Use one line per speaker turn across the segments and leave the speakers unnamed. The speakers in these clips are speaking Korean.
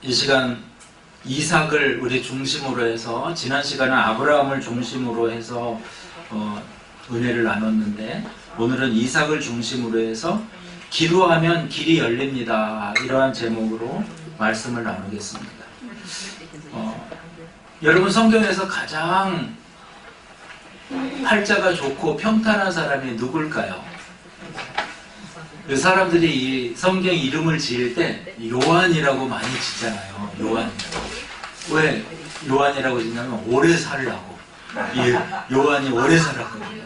이 시간 이삭을 우리 중심으로 해서 지난 시간은 아브라함을 중심으로 해서 은혜를 나눴는데 오늘은 이삭을 중심으로 해서 기도하면 길이 열립니다. 이러한 제목으로 말씀을 나누겠습니다. 여러분 성경에서 가장 팔자가 좋고 평탄한 사람이 누굴까요? 그 사람들이 이 성경 이름을 지을 때 요한이라고 많이 짓잖아요. 요한이라고. 왜 요한이라고 짓냐면 오래 살라고. 이 요한이 오래 살았거든요.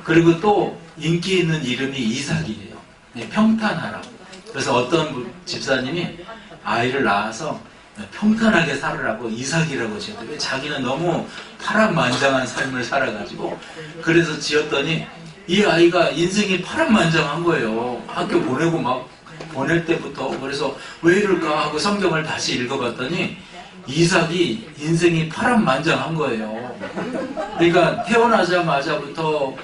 그리고 또 인기 있는 이름이 이삭이에요. 평탄하라고. 그래서 어떤 집사님이 아이를 낳아서 평탄하게 살으라고 이삭이라고 지었대요. 자기는 너무 파란만장한 삶을 살아가지고 그래서 지었더니 이 아이가 인생이 파란만장한 거예요. 학교 보내고 막 보낼 때부터. 그래서 왜 이럴까 하고 성경을 다시 읽어봤더니 이삭이 인생이 파란만장한 거예요. 그러니까 태어나자마자부터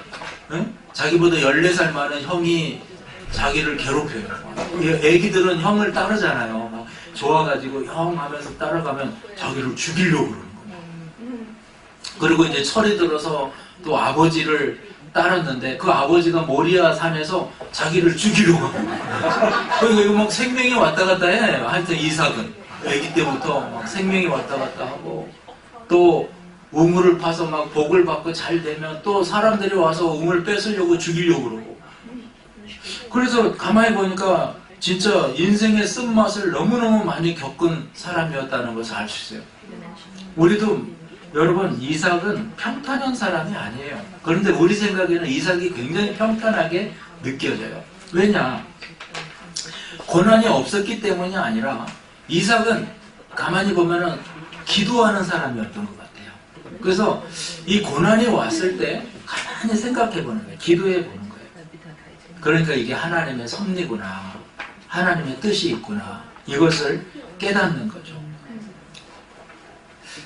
자기보다 14살 많은 형이 자기를 괴롭혀요. 애기들은 형을 따르잖아요. 막 좋아가지고 형 하면서 따라가면 자기를 죽이려고 그러는 거예요. 그리고 이제 철이 들어서 또 아버지를 따랐는데 그 아버지가 모리아 산에서 자기를 죽이려고 합니다. 그리고 이거 막 생명이 왔다 갔다 해. 하여튼 이삭은 아기 때부터 막 생명이 왔다 갔다 하고 또 우물을 파서 막 복을 받고 잘 되면 또 사람들이 와서 우물 뺏으려고 죽이려고 그러고. 그래서 가만히 보니까 진짜 인생의 쓴맛을 너무너무 많이 겪은 사람이었다는 것을 알 수 있어요. 우리도 여러분 이삭은 평탄한 사람이 아니에요. 그런데 우리 생각에는 이삭이 굉장히 평탄하게 느껴져요. 왜냐? 고난이 없었기 때문이 아니라 이삭은 가만히 보면은 기도하는 사람이었던 것 같아요. 그래서 이 고난이 왔을 때 가만히 생각해 보는 거예요. 기도해 보는 거예요. 그러니까 이게 하나님의 섭리구나. 하나님의 뜻이 있구나. 이것을 깨닫는 거죠.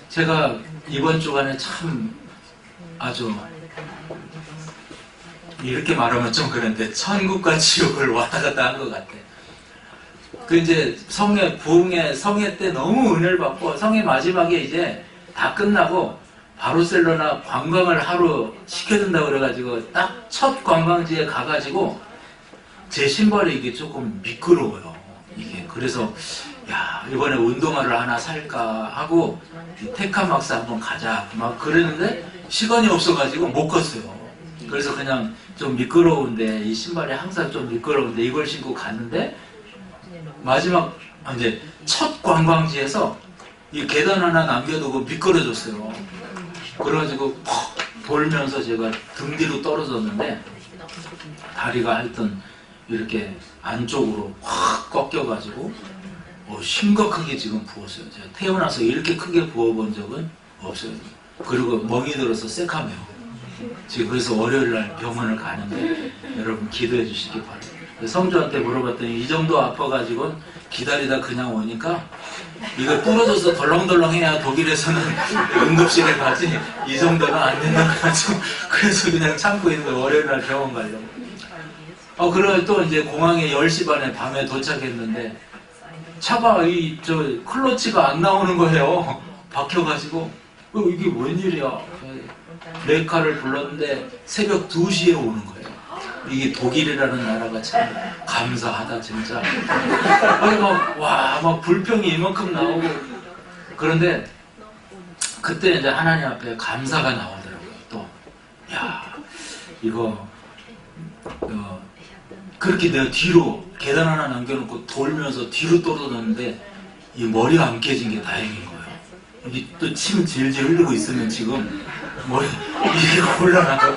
제가 이번 주간에 참 아주 이렇게 말하면 좀 그런데 천국과 지옥을 왔다 갔다 한 것 같아요. 그 이제 부흥의 성회 때 너무 은혜를 받고 성회 마지막에 이제 다 끝나고 바르셀로나 관광을 하루 시켜준다고 그래가지고 딱 첫 관광지에 가가지고 제 신발이 이게 조금 미끄러워요. 이게 그래서 야 이번에 운동화를 하나 살까 하고 테카막스 한번 가자 막 그랬는데 시간이 없어가지고 못 갔어요. 그래서 그냥 좀 미끄러운데 이 신발이 항상 좀 미끄러운데 이걸 신고 갔는데 마지막 이제 첫 관광지에서 이 계단 하나 남겨두고 미끄러졌어요. 그래가지고 퍽 돌면서 제가 등 뒤로 떨어졌는데 다리가 하여튼 이렇게 안쪽으로 확 꺾여가지고 심각하게 지금 부었어요. 제가 태어나서 이렇게 크게 부어본 적은 없어요. 그리고 멍이 들어서 새카매요. 지금 그래서 월요일날 병원을 가는데 여러분 기도해 주시기 바랍니다. 성주한테 물어봤더니 이 정도 아파가지고 기다리다 그냥 오니까 이거 부러져서 덜렁덜렁 해야 독일에서는 응급실에 가지 이 정도는 안 된다가지고 그래서 그냥 참고 있는 거예요. 월요일날 병원 가려고. 그래 또 이제 공항에 10시 반에 밤에 도착했는데 차가 클러치가 안 나오는 거예요. 박혀가지고 이게 웬일이야. 레카를 불렀는데 새벽 2시에 오는 거예요. 이게 독일이라는 나라가 참 감사하다 진짜. 막 불평이 이만큼 나오고 그런데 그때 이제 하나님 앞에 감사가 나오더라고요. 또 이거 그렇게 내가 뒤로 계단 하나 남겨놓고 돌면서 뒤로 떨어졌는데 이 머리가 안 깨진 게 다행인 거예요. 이게 또 침 질질 흘리고 있으면 지금 머리 이게 곤란하다.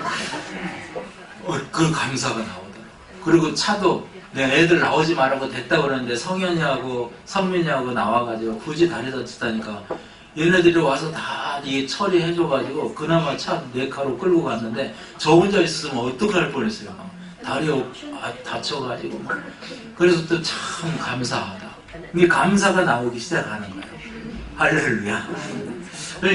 그 감사가 나오더라고요. 그리고 차도 내가 애들 나오지 말라고 됐다 그러는데 성현이하고 선민이하고 나와가지고 굳이 다리 다치다니까 얘네들이 와서 다 이게 처리해줘가지고 그나마 차 4카로 끌고 갔는데 저 혼자 있었으면 어떡할 뻔했어요. 다리 다쳐가지고 그래서 또 참 감사하다. 이 감사가 나오기 시작하는 거예요. 할렐루야.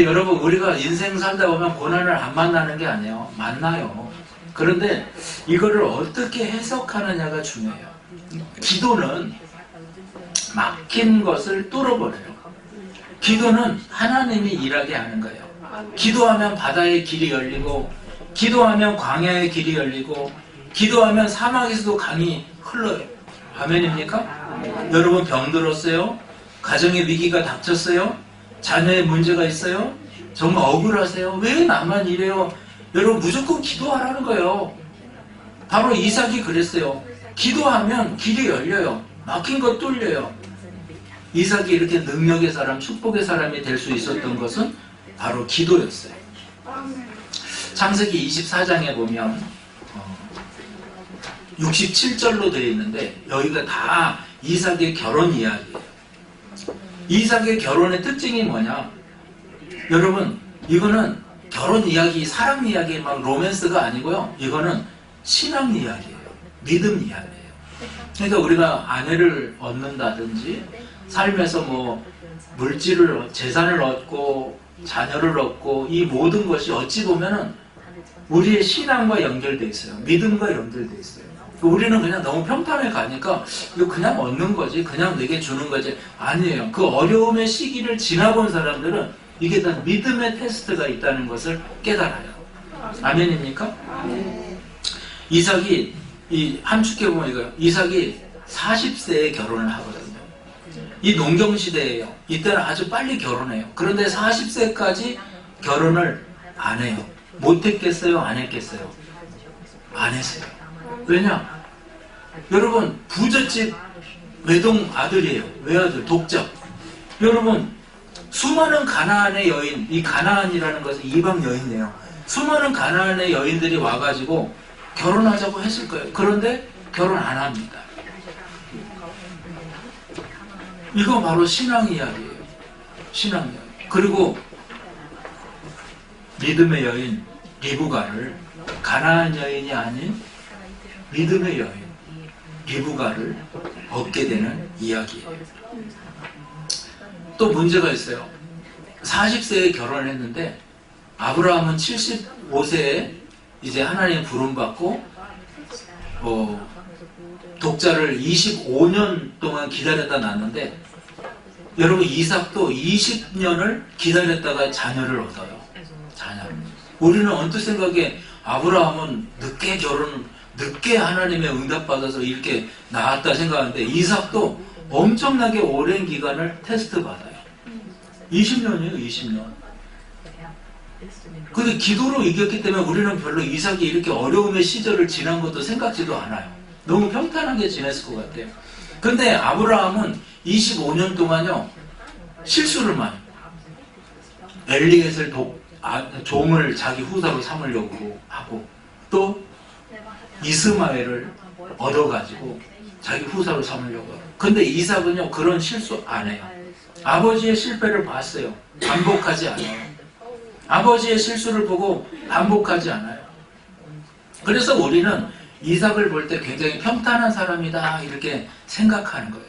여러분 우리가 인생 살다 보면 고난을 안 만나는 게 아니에요. 만나요. 그런데 이거를 어떻게 해석하느냐가 중요해요. 기도는 막힌 것을 뚫어버려요. 기도는 하나님이 일하게 하는 거예요. 기도하면 바다의 길이 열리고, 기도하면 광야의 길이 열리고, 기도하면 사막에서도 강이 흘러요. 아멘입니까? 여러분 병들었어요? 가정의 위기가 닥쳤어요? 자녀의 문제가 있어요? 정말 억울하세요? 왜 나만 이래요? 여러분 무조건 기도하라는 거예요. 바로 이삭이 그랬어요. 기도하면 길이 열려요. 막힌 것 뚫려요. 이삭이 이렇게 능력의 사람, 축복의 사람이 될 수 있었던 것은 바로 기도였어요. 창세기 24장에 보면 67절로 되어 있는데 여기가 다 이삭의 결혼 이야기예요. 이삭의 결혼의 특징이 뭐냐? 여러분 이거는 결혼 이야기, 사랑 이야기, 막 로맨스가 아니고요. 이거는 신앙 이야기예요. 믿음 이야기예요. 그러니까 우리가 아내를 얻는다든지 삶에서 뭐 물질을, 재산을 얻고 자녀를 얻고 이 모든 것이 어찌 보면은 우리의 신앙과 연결되어 있어요. 믿음과 연결되어 있어요. 우리는 그냥 너무 평탄하게 가니까 이거 그냥 얻는 거지, 그냥 내게 주는 거지. 아니에요. 그 어려움의 시기를 지나본 사람들은 이게 다 믿음의 테스트가 있다는 것을 깨달아요. 아멘입니까? 이삭이 이 함축해 보면 이거요. 이삭이 40세에 결혼을 하거든요. 이 농경시대예요. 이때는 아주 빨리 결혼해요. 그런데 40세까지 결혼을 안 해요. 못했겠어요? 안 했겠어요? 안 했어요. 왜냐? 여러분 부잣집 외동 아들이에요. 외아들, 독자. 여러분 수많은 가나안의 여인, 이 가나안이라는 것은 이방 여인이에요. 수많은 가나안의 여인들이 와가지고 결혼하자고 했을 거예요. 그런데 결혼 안 합니다. 이거 바로 신앙 이야기예요. 신앙 이야기. 그리고 믿음의 여인 리브가를, 가나안 여인이 아닌 믿음의 여인 리브가를 얻게 되는 이야기예요. 또 문제가 있어요. 40세에 결혼했는데 아브라함은 75세에 이제 하나님 부름받고 독자를 25년 동안 기다렸다 낳았는데 여러분 이삭도 20년을 기다렸다가 자녀를 얻어요. 자녀. 우리는 언뜻 생각에 아브라함은 늦게 하나님의 응답받아서 이렇게 나왔다 생각하는데 이삭도 엄청나게 오랜 기간을 테스트 받아요. 20년이에요, 20년. 근데 기도로 이겼기 때문에 우리는 별로 이삭이 이렇게 어려움의 시절을 지난 것도 생각지도 않아요. 너무 평탄하게 지냈을 것 같아요. 근데 아브라함은 25년 동안요, 실수를 많이 해요. 엘리에셀 종을 자기 후사로 삼으려고 하고, 또 이스마엘을 얻어가지고 자기 후사로 삼으려고 하고. 근데 이삭은요, 그런 실수 안 해요. 아버지의 실패를 봤어요. 반복하지 않아요. 아버지의 실수를 보고 반복하지 않아요. 그래서 우리는 이삭을 볼 때 굉장히 평탄한 사람이다 이렇게 생각하는 거예요.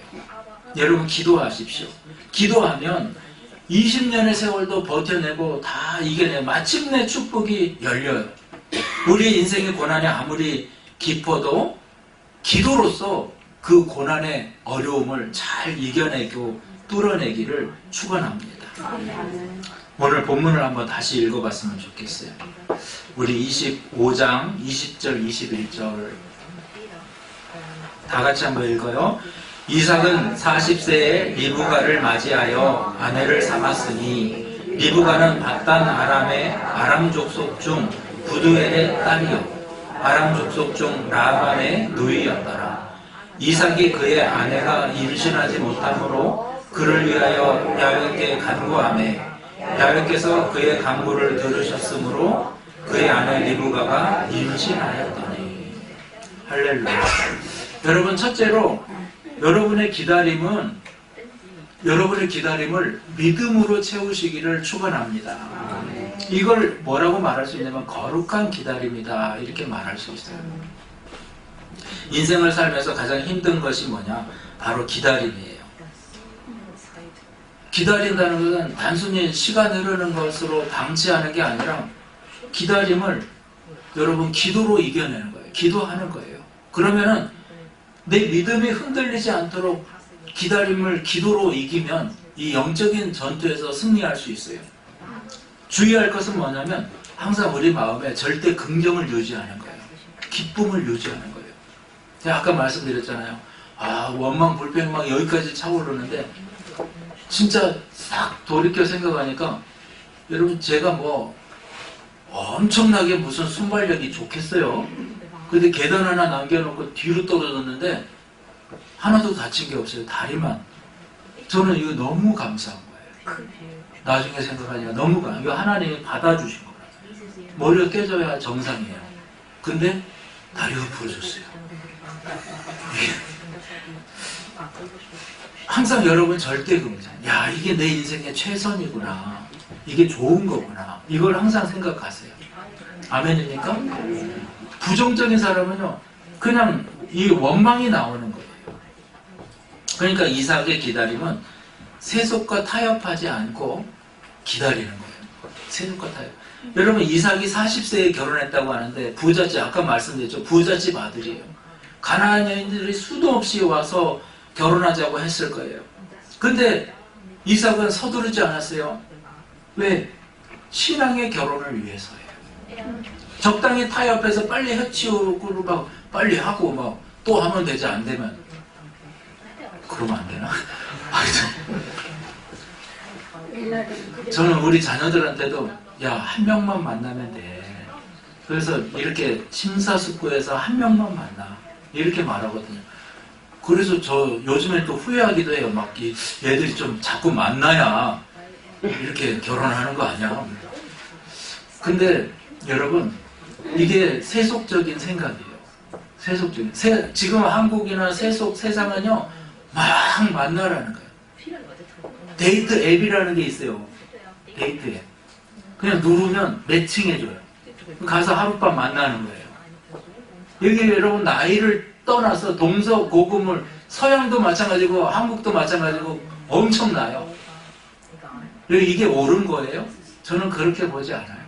여러분 기도하십시오. 기도하면 20년의 세월도 버텨내고 다 이겨내요. 마침내 축복이 열려요. 우리 인생의 고난이 아무리 깊어도 기도로서 그 고난의 어려움을 잘 이겨내고 뚫어내기를 축원합니다. 오늘 본문을 한번 다시 읽어봤으면 좋겠어요. 우리 25장 20절 21절 다 같이 한번 읽어요. 이삭은 40세에 리브가를 맞이하여 아내를 삼았으니 리브가는 밧단 아람의 아람 족속 중 부두엘의 딸이요 아람 족속 중 라반의 누이였더라. 이삭이 그의 아내가 임신하지 못하므로 그를 위하여 야훼께 간구하매 야훼께서 그의 간구를 들으셨으므로 그의 아내 리브가가 임신하였더니. 할렐루야. 여러분 첫째로 여러분의 기다림을 믿음으로 채우시기를 축원합니다. 이걸 뭐라고 말할 수 있냐면 거룩한 기다림이다 이렇게 말할 수 있어요. 인생을 살면서 가장 힘든 것이 뭐냐? 바로 기다림이에요. 기다린다는 것은 단순히 시간 흐르는 것으로 방치하는 게 아니라 기다림을 여러분 기도로 이겨내는 거예요. 기도하는 거예요. 그러면은 내 믿음이 흔들리지 않도록 기다림을 기도로 이기면 이 영적인 전투에서 승리할 수 있어요. 주의할 것은 뭐냐면 항상 우리 마음에 절대 긍정을 유지하는 거예요. 기쁨을 유지하는 거예요. 제가 아까 말씀드렸잖아요. 원망, 불평 막 여기까지 차오르는데 진짜 싹 돌이켜 생각하니까 여러분 제가 뭐 엄청나게 무슨 순발력이 좋겠어요. 근데 계단 하나 남겨놓고 뒤로 떨어졌는데 하나도 다친 게 없어요. 다리만. 저는 이거 너무 감사한 거예요. 나중에 생각하니까 너무 감사해요. 이거 하나님이 받아주신 거라. 머리가 깨져야 정상이에요. 근데 다리가 부러졌어요. 항상 여러분 절대 긍정. 야, 이게 내 인생의 최선이구나. 이게 좋은 거구나. 이걸 항상 생각하세요. 아멘입니까? 부정적인 사람은요, 그냥 이 원망이 나오는 거예요. 그러니까 이삭의 기다림은 세속과 타협하지 않고 기다리는 거예요. 세속과 타협. 여러분, 이삭이 40세에 결혼했다고 하는데 부잣집, 아까 말씀드렸죠. 부잣집 아들이에요. 가나안 여인들이 수도 없이 와서 결혼하자고 했을 거예요. 근데 이삭은 서두르지 않았어요. 왜? 신앙의 결혼을 위해서예요. 적당히 타협해서 빨리 해치우고 막 빨리 하고 막 또 하면 되지, 안 되면 그러면 안 되나? 저는 우리 자녀들한테도 야, 한 명만 만나면 돼. 그래서 이렇게 심사숙고해서 한 명만 만나 이렇게 말하거든요. 그래서 저 요즘에 또 후회하기도 해요. 막 얘들이 좀 자꾸 만나야 이렇게 결혼하는 거 아니야. 근데 여러분, 이게 세속적인 생각이에요. 세속적인. 지금 한국이나 세상은요, 막 만나라는 거예요. 데이트 앱이라는 게 있어요. 데이트 앱. 그냥 누르면 매칭해줘요. 가서 하룻밤 만나는 거예요. 여기 여러분 나이를 떠나서 동서고금을, 서양도 마찬가지고 한국도 마찬가지고 엄청나요. 이게 옳은 거예요? 저는 그렇게 보지 않아요.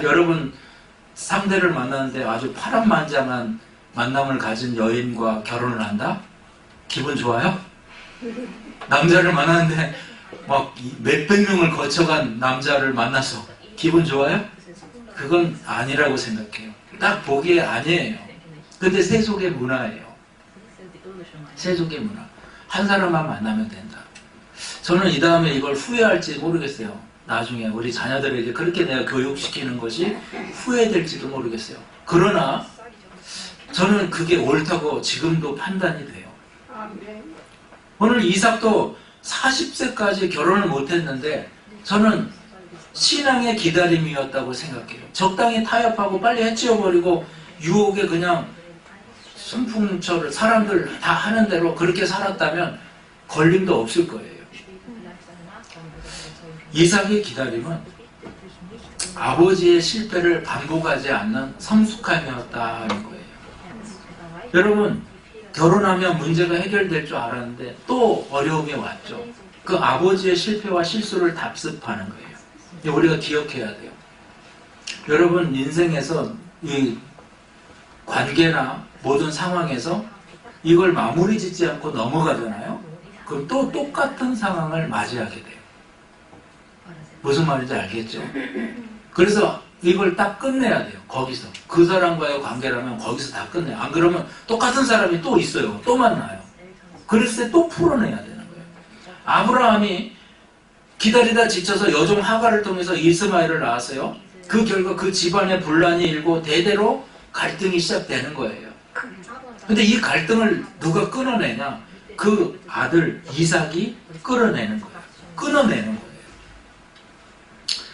여러분 상대를 만나는데 아주 파란만장한 만남을 가진 여인과 결혼을 한다? 기분 좋아요? 남자를 만나는데 막 몇백 명을 거쳐간 남자를 만나서 기분 좋아요? 그건 아니라고 생각해요. 딱 보기에 아니에요. 근데 세속의 문화예요. 세속의 문화. 한 사람만 만나면 된다. 저는 이 다음에 이걸 후회할지 모르겠어요. 나중에 우리 자녀들에게 그렇게 내가 교육시키는 것이 후회될지도 모르겠어요. 그러나 저는 그게 옳다고 지금도 판단이 돼요. 오늘 이삭도 40세까지 결혼을 못했는데 저는 신앙의 기다림이었다고 생각해요. 적당히 타협하고 빨리 해치워버리고 유혹에 그냥 순풍철을 사람들 다 하는 대로 그렇게 살았다면 걸림도 없을 거예요. 이삭의 기다림은 아버지의 실패를 반복하지 않는 성숙함이었다는 거예요. 여러분, 결혼하면 문제가 해결될 줄 알았는데 또 어려움이 왔죠. 그 아버지의 실패와 실수를 답습하는 거예요. 우리가 기억해야 돼요. 여러분, 인생에서 이 관계나 모든 상황에서 이걸 마무리 짓지 않고 넘어가잖아요. 그럼 또 똑같은 상황을 맞이하게 돼요. 무슨 말인지 알겠죠? 그래서 이걸 딱 끝내야 돼요. 거기서. 그 사람과의 관계라면 거기서 다 끝내요. 안 그러면 똑같은 사람이 또 있어요. 또 만나요. 그랬을 때 또 풀어내야 되는 거예요. 아브라함이 기다리다 지쳐서 여종 하갈을 통해서 이스마엘을 낳았어요. 그 결과 그 집안에 분란이 일고 대대로 갈등이 시작되는 거예요. 근데 이 갈등을 누가 끊어내냐? 그 아들 이삭이 끌어내는 거예요. 끊어내는 거예요.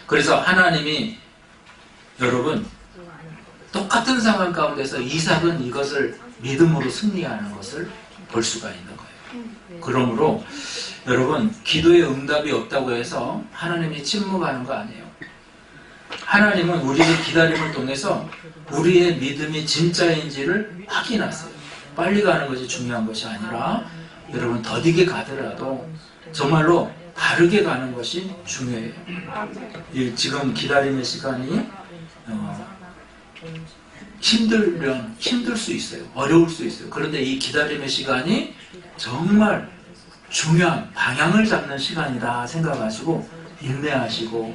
그래서 하나님이 여러분 똑같은 상황 가운데서 이삭은 이것을 믿음으로 승리하는 것을 볼 수가 있는 거예요. 그러므로 여러분, 기도의 응답이 없다고 해서 하나님이 침묵하는 거 아니에요. 하나님은 우리의 기다림을 통해서 우리의 믿음이 진짜인지를 확인하세요. 빨리 가는 것이 중요한 것이 아니라 여러분 더디게 가더라도 정말로 바르게 가는 것이 중요해요. 지금 기다림의 시간이 힘들 수 있어요. 어려울 수 있어요. 그런데 이 기다림의 시간이 정말 중요한 방향을 잡는 시간이다 생각하시고 인내하시고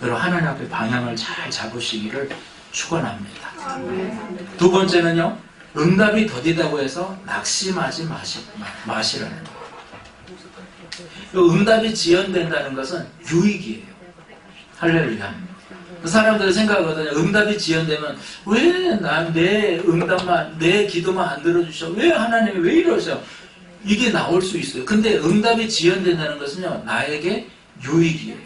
여러분 하나님 앞에 방향을 잘 잡으시기를 축원합니다. 두 번째는요, 응답이 더디다고 해서 낙심하지 마시라는 거예요. 응답이 지연된다는 것은 유익이에요. 할렐루야. 사람들이 생각하거든요. 응답이 지연되면 왜 내 응답만, 내 기도만 안 들어주셔? 왜 하나님이 왜 이러셔? 이게 나올 수 있어요. 근데 응답이 지연된다는 것은요, 나에게 유익이에요.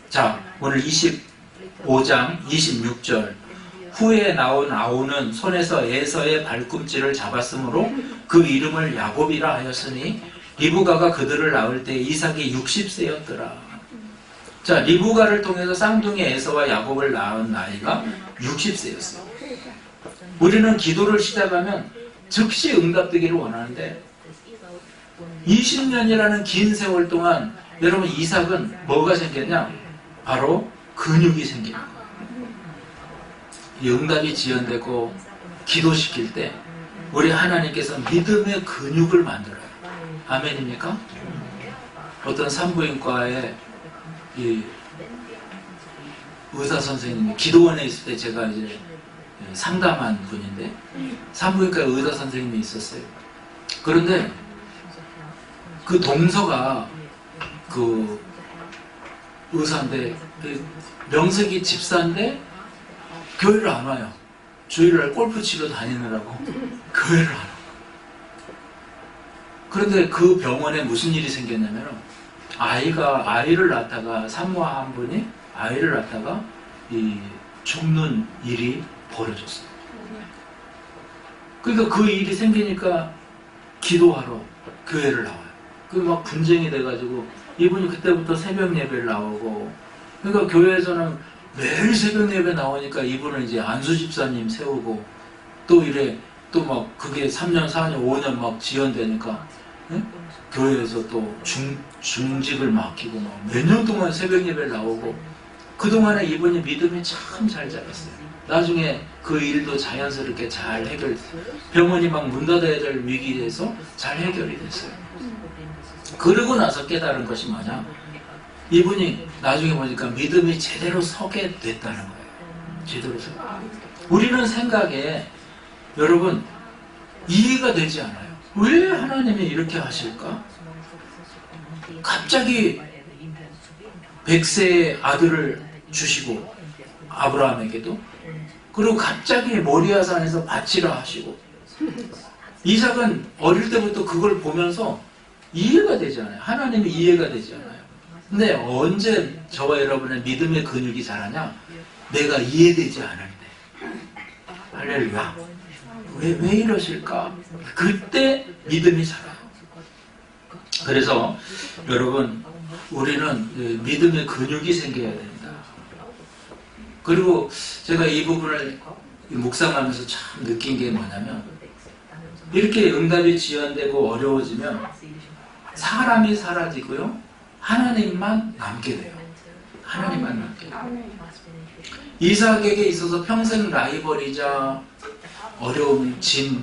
자, 오늘 25장 26절. 후에 나온 아우는 손에서 에서의 발꿈치를 잡았으므로 그 이름을 야곱이라 하였으니 리브가가 그들을 낳을 때 이삭이 60세였더라. 자, 리브가를 통해서 쌍둥이 에서와 야곱을 낳은 나이가 60세였어요. 우리는 기도를 시작하면 즉시 응답되기를 원하는데 20년이라는 긴 세월 동안 여러분 이삭은 뭐가 생겼냐? 바로 근육이 생깁니다. 이 응답이 지연되고 기도시킬 때 우리 하나님께서 믿음의 근육을 만들어요. 아멘입니까? 어떤 산부인과에 이 의사 선생님이 기도원에 있을 때 제가 이제 상담한 분인데 산부인과에 의사 선생님이 있었어요. 그런데 그 동서가 그 의사인데 명색이 집사인데 교회를 안 와요. 주일날 골프 치러 다니느라고 교회를 안 와요. 그런데 그 병원에 무슨 일이 생겼냐면 아이를 낳다가 산모아 한 분이 아이를 낳다가 죽는 일이 벌어졌어요. 그러니까 그 일이 생기니까 기도하러 교회를 나와요. 그 막 분쟁이 돼가지고 이분이 그때부터 새벽 예배를 나오고, 그러니까 교회에서는 매일 새벽 예배 나오니까 이분을 이제 안수 집사님 세우고 또 이래 또 막 그게 3년, 4년, 5년 막 지연되니까 네? 교회에서 또 중직을 맡기고 막 몇 년 동안 새벽 예배를 나오고 그동안에 이분이 믿음이 참 잘 자랐어요. 나중에 그 일도 자연스럽게 잘 해결됐어요. 병원이 막 문 닫아야 될 위기에서 잘 해결이 됐어요. 그러고 나서 깨달은 것이 뭐냐? 이분이 나중에 보니까 믿음이 제대로 서게 됐다는 거예요. 제대로 서. 우리는 생각에 여러분 이해가 되지 않아요. 왜 하나님이 이렇게 하실까? 갑자기 100세의 아들을 주시고 아브라함에게도, 그리고 갑자기 모리아산에서 바치라 하시고, 이삭은 어릴 때부터 그걸 보면서 이해가 되지 않아요. 하나님이 이해가 되지 않아요. 근데 언제 저와 여러분의 믿음의 근육이 자라냐? 내가 이해되지 않을 때. 할렐루야. 왜 이러실까? 그때 믿음이 자라요. 그래서 여러분 우리는 믿음의 근육이 생겨야 됩니다. 그리고 제가 이 부분을 묵상하면서 참 느낀 게 뭐냐면, 이렇게 응답이 지연되고 어려워지면 사람이 사라지고요, 하나님만 남게 돼요. 하나님만 남게 돼요. 이삭에게 있어서 평생 라이벌이자 어려운 짐은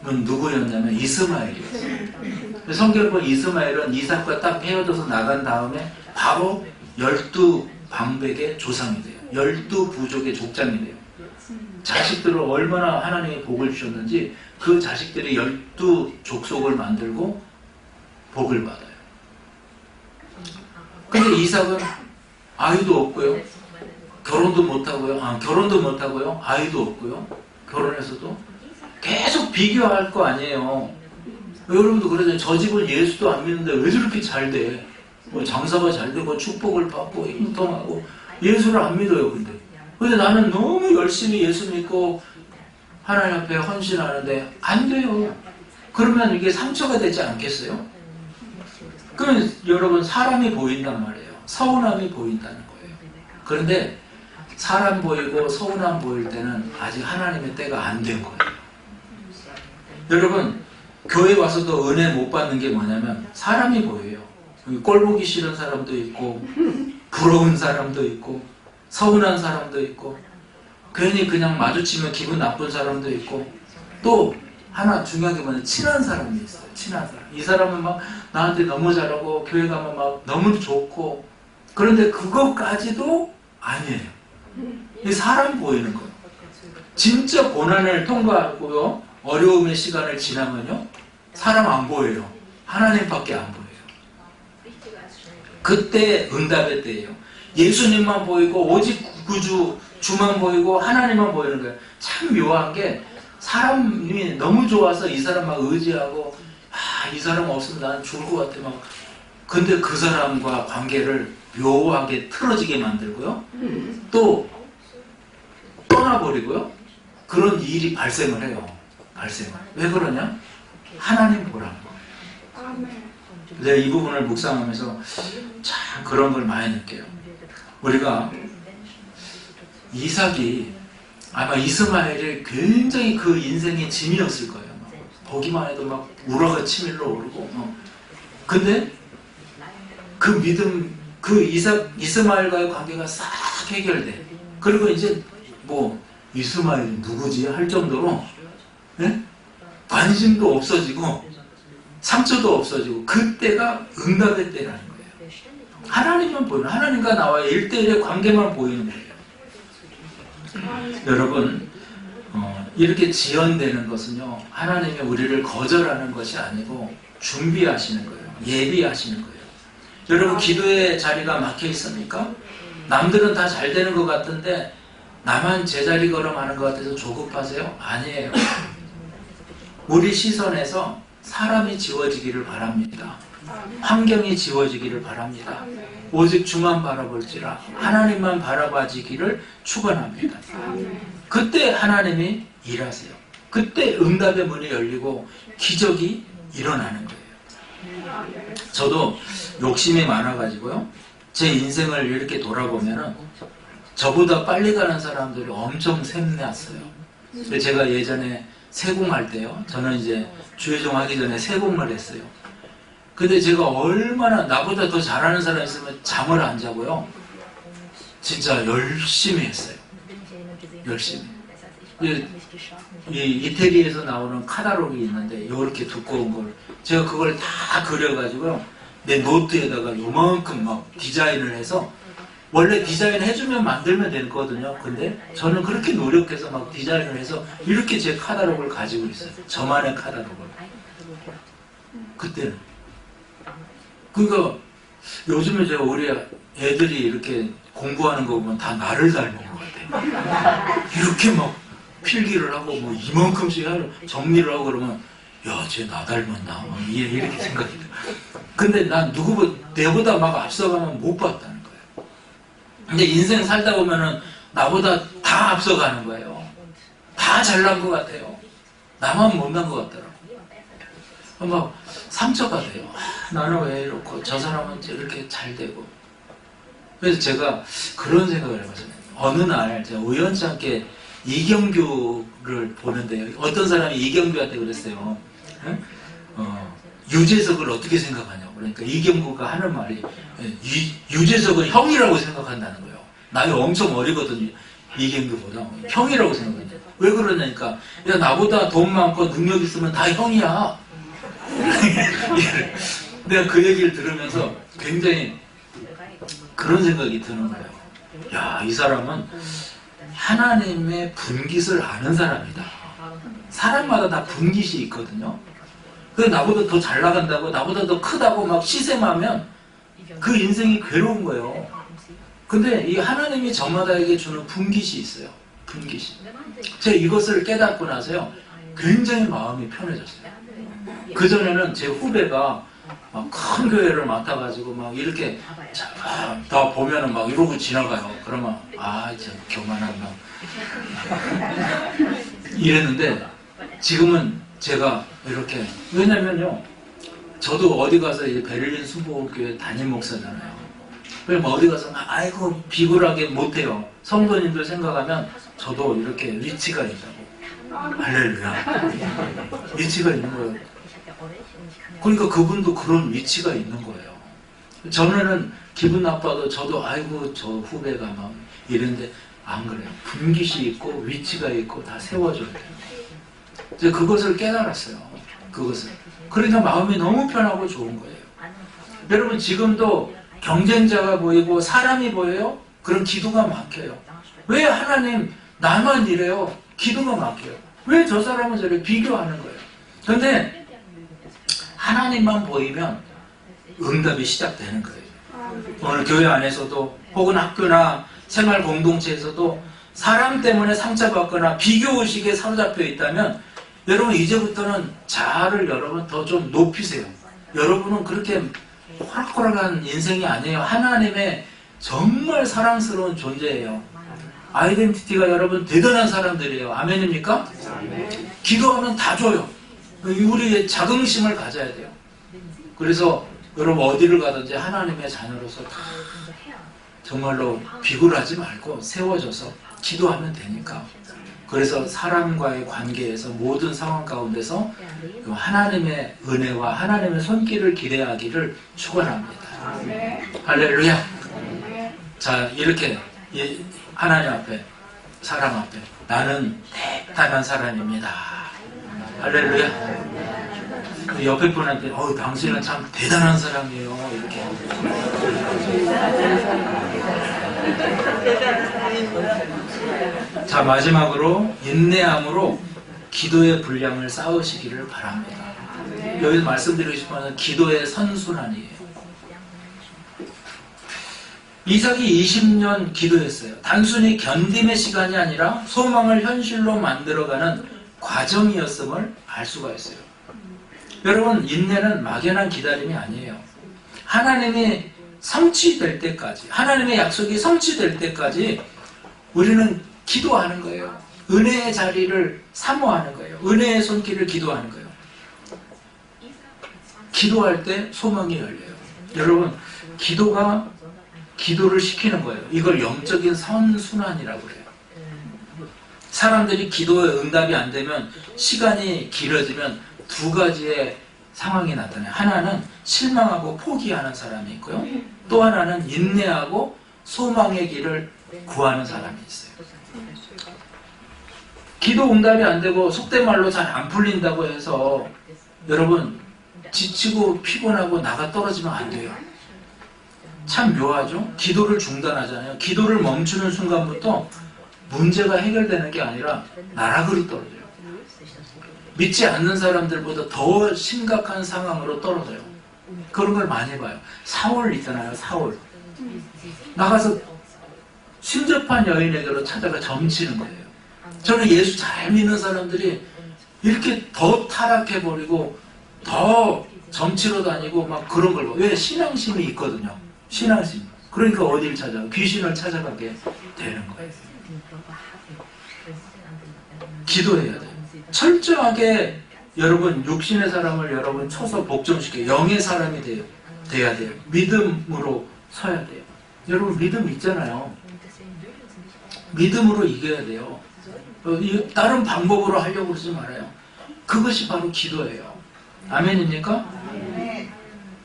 누구였냐면 이스마엘이었어요. 성경을 보면 이스마엘은 이삭과 딱 헤어져서 나간 다음에 바로 12방백의 조상이 돼요. 12부족의 족장이 돼요. 자식들을 얼마나 하나님이 복을 주셨는지 그 자식들이 12족속을 만들고 복을 받아요. 근데 이삭은 아이도 없고요, 결혼도 못하고요, 아이도 없고요, 결혼해서도 계속 비교할 거 아니에요. 여러분도 그러잖아요. 저 집은 예수도 안 믿는데 왜 저렇게 잘 돼? 뭐 장사가 잘 되고 축복을 받고 인통하고 예수를 안 믿어요. 근데 나는 너무 열심히 예수 믿고 하나님 앞에 헌신하는데 안 돼요. 그러면 이게 상처가 되지 않겠어요? 그러면 여러분 사람이 보인단 말이에요. 서운함이 보인다는 거예요. 그런데 사람 보이고 서운함 보일 때는 아직 하나님의 때가 안 된 거예요. 여러분 교회 와서도 은혜 못 받는 게 뭐냐면 사람이 보여요. 꼴 보기 싫은 사람도 있고 부러운 사람도 있고 서운한 사람도 있고 괜히 그냥 마주치면 기분 나쁜 사람도 있고 또 하나 중요한 게 뭐냐면 친한 사람이 있어요. 친한 사람. 이 사람은 막 나한테 너무 잘하고 교회 가면 막 너무 좋고, 그런데 그것까지도 아니에요. 이 사람 보이는 거예요. 진짜 고난을 통과하고요, 어려움의 시간을 지나면요, 사람 안 보여요. 하나님밖에 안 보여요. 그때 응답의 때예요. 예수님만 보이고 오직 구주 주만 보이고 하나님만 보이는 거예요. 참 묘한 게, 사람이 너무 좋아서 이 사람 막 의지하고, 이 사람 없으면 나는 죽을 것 같아 막. 근데 그 사람과 관계를 묘하게 틀어지게 만들고요, 또 떠나버리고요, 그런 일이 발생을 해요. 발생을. 왜 그러냐? 하나님 보라는 거예요. 내가 이 부분을 묵상하면서 참 그런 걸 많이 느껴요. 우리가 이삭이 아마 이스마엘이 굉장히 그 인생의 짐이었을 거예요. 막 보기만 해도 막 우라가 치밀러 오르고. 근데 그 믿음, 그 이스마엘과의 관계가 싹 해결돼. 그리고 이제 뭐 이스마엘이 누구지 할 정도로, 네? 관심도 없어지고 상처도 없어지고, 그때가 응답의 때라는 거예요. 하나님만 보이는, 하나님과 나와의 1대1의 관계만 보이는 거예요. 여러분, 이렇게 지연되는 것은요, 하나님이 우리를 거절하는 것이 아니고 준비하시는 거예요. 예비하시는 거예요. 여러분, 기도의 자리가 막혀 있습니까? 남들은 다 잘 되는 것 같은데 나만 제자리 걸음하는 것 같아서 조급하세요? 아니에요. 우리 시선에서 사람이 지워지기를 바랍니다. 환경이 지워지기를 바랍니다. 오직 주만 바라볼지라 하나님만 바라봐지기를 축원합니다. 그때 하나님이 일하세요. 그때 응답의 문이 열리고 기적이 일어나는 거예요. 저도 욕심이 많아가지고요, 제 인생을 이렇게 돌아보면은 저보다 빨리 가는 사람들이 엄청 샘났어요. 제가 예전에 세공할 때요, 저는 이제 주회종 하기 전에 세공을 했어요. 근데 제가 얼마나, 나보다 더 잘하는 사람이 있으면 잠을 안 자고요, 진짜 열심히 했어요. 열심히. 이 이태리에서 나오는 카탈로그가 있는데 이렇게 두꺼운 걸 제가 그걸 다 그려가지고요, 내 노트에다가 요만큼 막 디자인을 해서, 원래 디자인 해주면 만들면 되거든요. 근데 저는 그렇게 노력해서 막 디자인을 해서 이렇게 제 카탈로그를 가지고 있어요. 저만의 카탈로그를. 그때는. 그러니까 요즘에 제가 우리 애들이 이렇게 공부하는 거 보면 다 나를 닮은 것 같아요. 이렇게 막 필기를 하고 뭐 이만큼씩 정리를 하고 그러면, 야, 쟤 나 닮았나? 이렇게 생각이 들어요. 근데 난 내보다 막 앞서가면 못 봤다는 거예요. 근데 인생 살다 보면은 나보다 다 앞서가는 거예요. 다 잘난 것 같아요. 나만 못난 것 같더라고요. 막 상처가 돼요. 나는 왜 이렇고 저 사람은 이렇게 잘 되고. 그래서 제가 그런 생각을 해봤어요. 어느 날 제가 우연치 않게 이경규를 보는데, 어떤 사람이 이경규한테 그랬어요. 유재석을 어떻게 생각하냐고. 그러니까 이경규가 하는 말이, 유재석은 형이라고 생각한다는 거예요. 나이 엄청 어리거든요. 이경규보다 형이라고 생각한다. 왜 그러냐니까, 야, 나보다 돈 많고 능력 있으면 다 형이야. 내가 그 얘기를 들으면서 굉장히 그런 생각이 드는 거예요. 야, 이 사람은 하나님의 분깃을 아는 사람이다. 사람마다 다 분깃이 있거든요. 그게 나보다 더 잘 나간다고, 나보다 더 크다고 막 시샘하면 그 인생이 괴로운 거예요. 근데 이 하나님이 저마다에게 주는 분깃이 있어요. 분깃이. 제가 이것을 깨닫고 나서요, 굉장히 마음이 편해졌어요. 그전에는 제 후배가 막 큰 교회를 맡아가지고 막 이렇게 다 보면은 막 이러고 지나가요. 그러면 참 교만한 놈 이랬는데, 지금은 제가 이렇게, 왜냐면요, 저도 어디 가서 이제 베를린 순복음교회 담임 목사잖아요. 그럼 어디 가서 막 아이고 비굴하게 못해요. 성도님들 생각하면 저도 이렇게 위치가 있다고. 할렐루야. 위치가 있는 거예요. 그러니까 그분도 그런 위치가 있는 거예요. 전에는 기분 나빠도 저도 아이고 저 후배가 막 이랬는데, 안 그래요. 분깃이 있고 위치가 있고 다 세워줘야 돼요. 이제 그것을 깨달았어요. 그것을. 그러니까 마음이 너무 편하고 좋은 거예요. 여러분 지금도 경쟁자가 보이고 사람이 보여요? 그럼 기도가 막혀요. 왜 하나님 나만 이래요? 기도가 막혀요. 왜 저 사람은 저래? 비교하는 거예요. 그런데 하나님만 보이면 응답이 시작되는 거예요. 오늘 교회 안에서도 혹은 학교나 생활 공동체에서도 사람 때문에 상처받거나 비교의식에 사로잡혀 있다면 여러분 이제부터는 자아를 여러분 더 좀 높이세요. 여러분은 그렇게 호락호락한 인생이 아니에요. 하나님의 정말 사랑스러운 존재예요. 아이덴티티가 여러분 대단한 사람들이에요. 아멘입니까? 기도하면 다 줘요. 우리의 자긍심을 가져야 돼요. 그래서 여러분 어디를 가든지 하나님의 자녀로서 다 정말로 비굴하지 말고 세워져서 기도하면 되니까. 그래서 사람과의 관계에서 모든 상황 가운데서 하나님의 은혜와 하나님의 손길을 기대하기를 축원합니다. 할렐루야. 자, 이렇게 하나님 앞에, 사람 앞에 나는 대단한 사람입니다. 할렐루야. 그 옆에 분한테 당신은 참 대단한 사람이에요. 이렇게. 자, 마지막으로 인내함으로 기도의 분량을 쌓으시기를 바랍니다. 여기서 말씀드리고 싶은 것은 기도의 선순환이에요. 이삭이 20년 기도했어요. 단순히 견딤의 시간이 아니라 소망을 현실로 만들어가는 과정이었음을 알 수가 있어요. 여러분, 인내는 막연한 기다림이 아니에요. 하나님이 성취될 때까지, 하나님의 약속이 성취될 때까지 우리는 기도하는 거예요. 은혜의 자리를 사모하는 거예요. 은혜의 손길을 기도하는 거예요. 기도할 때 소망이 열려요. 여러분, 기도가 기도를 시키는 거예요. 이걸 영적인 선순환이라고 그래요. 사람들이 기도에 응답이 안 되면 시간이 길어지면 두 가지의 상황이 나타나요. 하나는 실망하고 포기하는 사람이 있고요. 또 하나는 인내하고 소망의 길을 구하는 사람이 있어요. 기도 응답이 안 되고 속된 말로 잘 안 풀린다고 해서 여러분 지치고 피곤하고 나가 떨어지면 안 돼요. 참 묘하죠? 기도를 중단하잖아요. 기도를 멈추는 순간부터 문제가 해결되는 게 아니라 나락으로 떨어져요. 믿지 않는 사람들보다 더 심각한 상황으로 떨어져요. 그런 걸 많이 봐요. 사울 있잖아요. 사울. 나가서 심접한 여인에게로 찾아가 점치는 거예요. 저는 예수 잘 믿는 사람들이 이렇게 더 타락해버리고 더 점치러 다니고 막 그런 걸 봐. 왜? 신앙심이 있거든요. 신앙심. 그러니까 어디를 찾아가? 귀신을 찾아가게 되는 거예요. 기도해야 돼요. 철저하게 여러분 육신의 사람을 여러분 쳐서 복종시켜 영의 사람이 돼야 돼요. 믿음으로 서야 돼요. 여러분 믿음 있잖아요. 믿음으로 이겨야 돼요. 다른 방법으로 하려고 그러지 말아요. 그것이 바로 기도예요. 아멘입니까?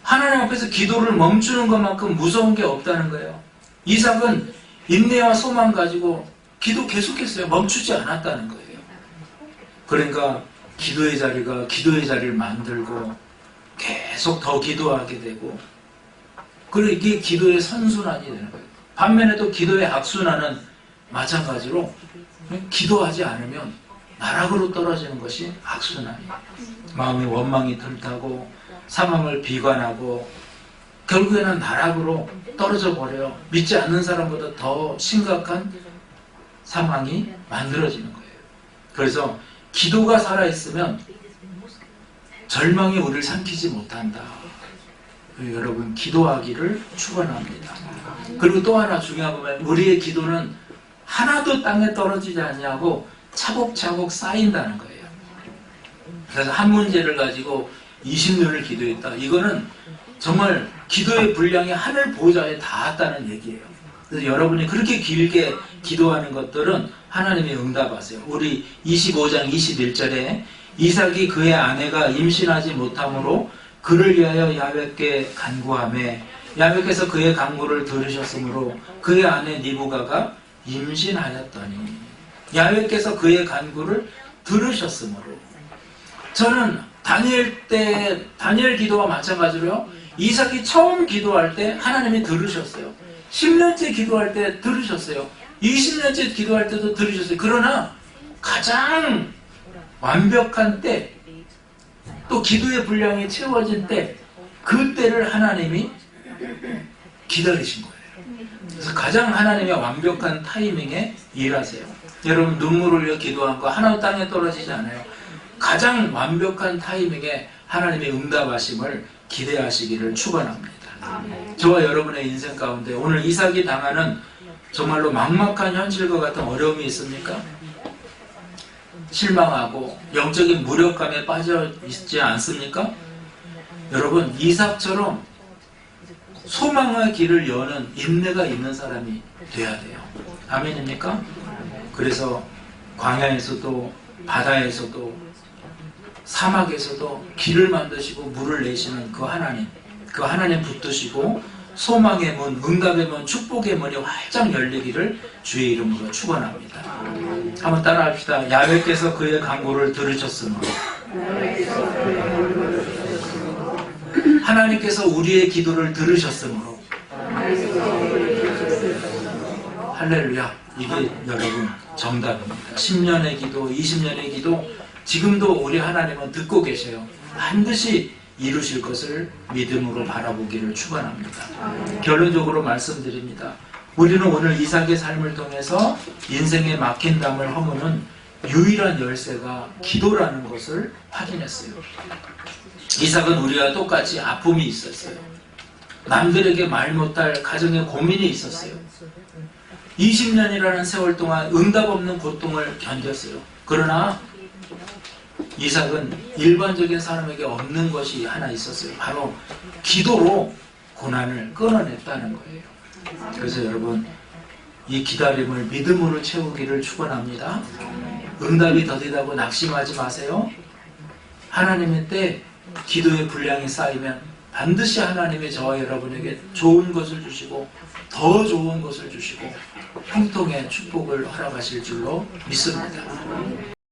하나님 앞에서 기도를 멈추는 것만큼 무서운 게 없다는 거예요. 이삭은 인내와 소망 가지고 기도 계속했어요. 멈추지 않았다는 거예요. 그러니까 기도의 자리를 만들고 계속 더 기도하게 되고 그리고 이게 기도의 선순환이 되는 거예요. 반면에 또 기도의 악순환은 마찬가지로 기도하지 않으면 나락으로 떨어지는 것이 악순환이에요. 마음의 원망이 들타고 상황을 비관하고 결국에는 나락으로 떨어져 버려요. 믿지 않는 사람보다 더 심각한 상황이 만들어지는 거예요. 그래서 기도가 살아있으면 절망이 우리를 삼키지 못한다. 여러분 기도하기를 축원합니다. 그리고 또 하나 중요한 부분, 우리의 기도는 하나도 땅에 떨어지지 않냐고 차곡차곡 쌓인다는 거예요. 그래서 한 문제를 가지고 20년을 기도했다. 이거는 정말 기도의 분량이 하늘 보좌에 닿았다는 얘기예요. 그래서 여러분이 그렇게 길게 기도하는 것들은 하나님이 응답하세요. 우리 25장 21절에 이삭이 그의 아내가 임신하지 못함으로 그를 위하여 야훼께 간구하매 야훼께서 그의 간구를 들으셨으므로 그의 아내 리브가가 임신하였더니 야훼께서 그의 간구를 들으셨으므로 저는 다니엘 기도와 마찬가지로요. 이삭이 처음 기도할 때 하나님이 들으셨어요. 10년째 기도할 때 들으셨어요. 20년째 기도할 때도 들으셨어요. 그러나 가장 완벽한 때, 또 기도의 분량이 채워진 때, 그때를 하나님이 기다리신 거예요. 그래서 가장 하나님의 완벽한 타이밍에 일하세요. 여러분, 눈물 흘려 기도한 거 하나도 땅에 떨어지지 않아요. 가장 완벽한 타이밍에 하나님의 응답하심을 기대하시기를 축원합니다. 저와 여러분의 인생 가운데 오늘 이삭이 당하는 정말로 막막한 현실과 같은 어려움이 있습니까? 실망하고 영적인 무력감에 빠져 있지 않습니까? 여러분, 이삭처럼 소망의 길을 여는 인내가 있는 사람이 돼야 돼요. 아멘입니까? 그래서 광야에서도 바다에서도 사막에서도 길을 만드시고 물을 내시는 그 하나님 붙드시고 소망의 문, 응답의 문, 축복의 문이 활짝 열리기를 주의 이름으로 축원합니다. 한번 따라합시다. 야훼께서 그의 간구를 들으셨으므로 하나님께서 우리의 기도를 들으셨으므로 할렐루야. 이게 여러분 정답입니다. 10년의 기도, 20년의 기도, 지금도 우리 하나님은 듣고 계셔요. 반드시 이루실 것을 믿음으로 바라보기를 축원합니다. 결론적으로 말씀드립니다. 우리는 오늘 이삭의 삶을 통해서 인생의 막힌 담을 허무는 유일한 열쇠가 기도라는 것을 확인했어요. 이삭은 우리와 똑같이 아픔이 있었어요. 남들에게 말 못할 가정에 고민이 있었어요. 20년이라는 세월 동안 응답 없는 고통을 견뎠어요. 그러나 이삭은 일반적인 사람에게 없는 것이 하나 있었어요. 바로 기도로 고난을 끊어냈다는 거예요. 그래서 여러분, 이 기다림을 믿음으로 채우기를 축원합니다. 응답이 더디다고 낙심하지 마세요. 하나님의 때 기도의 분량이 쌓이면 반드시 하나님이 저와 여러분에게 좋은 것을 주시고 더 좋은 것을 주시고 형통의 축복을 허락하실 줄로 믿습니다.